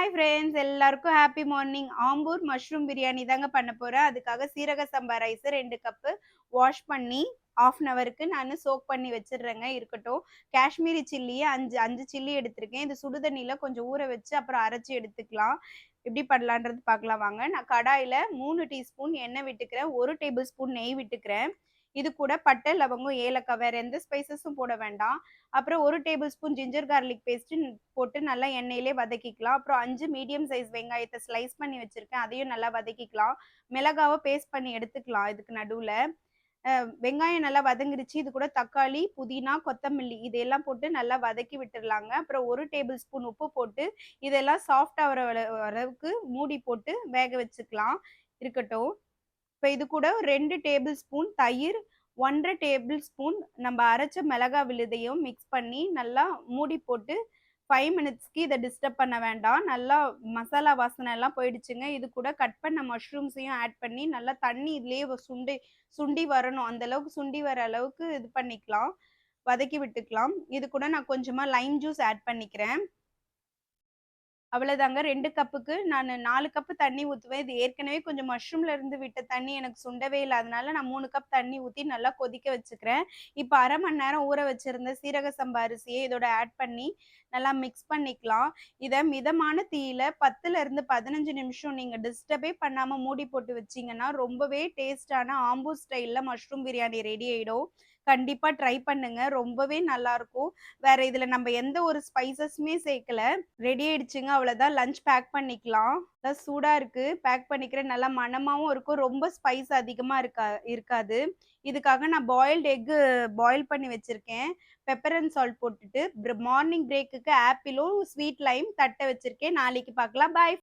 Hi friends எல்லாருக்கும் happy morning. Ambur mushroom biryani தாங்க பண்ண போறேன். அதுக்காக சீரக சம்பா ரைஸ் 2 கப்பு வாஷ் பண்ணி ஹாஃப் அன் ஹவருக்கு நான் சோக் பண்ணி வச்சிடுறேங்க. இருக்கட்டும். காஷ்மீரி சில்லியே 5 சில்லி எடுத்திருக்கேன். இது சுடு தண்ணியில கொஞ்சம் ஊற வச்சு அப்புறம் அரைச்சு எடுத்துக்கலாம். எப்படி பண்ணலான்றது பார்க்கலாம் வாங்க. நான் கடாயில 3 டீஸ்பூன் எண்ணெய் விட்டுக்கிறேன். 1 டேபிள் ஸ்பூன் நெய் விட்டுக்கிறேன். இது கூட பட்டை, லவங்கம், ஏலக்காய் வேற எந்த ஸ்பைசஸும் போட வேண்டாம். அப்புறம் 1 table spoon ginger garlic paste போட்டு நல்லா எண்ணெயிலே வதக்கிக்கலாம். அப்புறம் 5 மீடியம் சைஸ் வெங்காயத்த ஸ்லைஸ் பண்ணி வச்சிருக்கேன். அதையும் நல்லா வதக்கிக்கலாம். மிளகாவ பேஸ்ட் பண்ணி எடுத்துக்கலாம் இதுக்கு நடுவுல. வெங்காயம் நல்லா வதங்கிருச்சு. இது கூட தக்காளி, புதினா, கொத்தமல்லி இதையெல்லாம் போட்டு நல்லா வதக்கி விட்டுறலாங்க. அப்புறம் 1 டேபிள் ஸ்பூன் உப்பு போட்டு இதெல்லாம் சாஃப்ட் ஆகுற அளவுக்கு மூடி போட்டு வேக வச்சுக்கலாம். இருக்கட்டும். இப்ப இது கூட 2 டேபிள் ஸ்பூன் தயிர், 1 1/2 டேபிள் ஸ்பூன் நம்ம அரைச்ச மிளகா விழுதையும் மிக்ஸ் பண்ணி நல்லா மூடி போட்டு 5 மினிட்ஸ்க்கு இத டிஸ்டர்ப் பண்ண வேண்டாம். நல்லா மசாலா வாசனை எல்லாம் போயிடுச்சுங்க. இது கூட கட் பண்ண மஷ்ரூம்ஸையும் ஆட் பண்ணி நல்லா தண்ணி இதுலயே சுண்டி சுண்டி வரணும். அந்த அளவுக்கு சுண்டி வர அளவுக்கு இது பண்ணிக்கலாம். வதக்கி விட்டுக்கலாம். இது கூட நான் கொஞ்சமா லைம் ஜூஸ் ஆட் பண்ணிக்கிறேன். அவ்வளோதாங்க. 2 கப்புக்கு நானு 4 கப்பு தண்ணி ஊத்துவேன். இது ஏற்கனவே கொஞ்சம் மஷ்ரூம்ல இருந்து விட்ட தண்ணி எனக்கு சுண்டவே இல்ல. அதனால நான் 3 கப் தண்ணி ஊத்தி நல்லா கொதிக்க வச்சுக்கிறேன். இப்ப 1/2 மணி நேரம் ஊற வச்சிருந்த சீரக சம்பா அரிசிய இதோட ஆட் பண்ணி நல்லா மிக்ஸ் பண்ணிக்கலாம். இத மிதமான தீயில 10லருந்து 15 நிமிஷம் நீங்க டிஸ்டர்பே பண்ணாம மூடி போட்டு வச்சீங்கன்னா, ரொம்பவே டேஸ்ட்டான ஆம்பூர் ஸ்டைல்ல மஷ்ரூம் பிரியாணி ரெடி ஆயிடும். கண்டிப்பா ட்ரை பண்ணுங்க. ரொம்பவே நல்லாருக்கும். வேற இதுல நம்ம எந்த ஒரு ஸ்பைசஸுமே சேர்க்கல. ரெடி ஆயிடுச்சுங்க. அவ்வளோதான். லஞ்ச் பேக் பண்ணிக்கலாம். அதான் சூடா இருக்கு. பேக் பண்ணிக்கிறேன். நல்லா மணமாவும் இருக்கும். ரொம்ப ஸ்பைஸ் அதிகமா இருக்காது. இதுக்காக நான் பாயில்டு எக்கு பாயில் பண்ணி வச்சிருக்கேன். பெப்பர் அண்ட் சால்ட் போட்டுட்டு மார்னிங் பிரேக்குக்கு ஆப்பிளும், ஸ்வீட் லைம் தட்ட வச்சிருக்கேன். நாளைக்கு பார்க்கலாம். பாய்.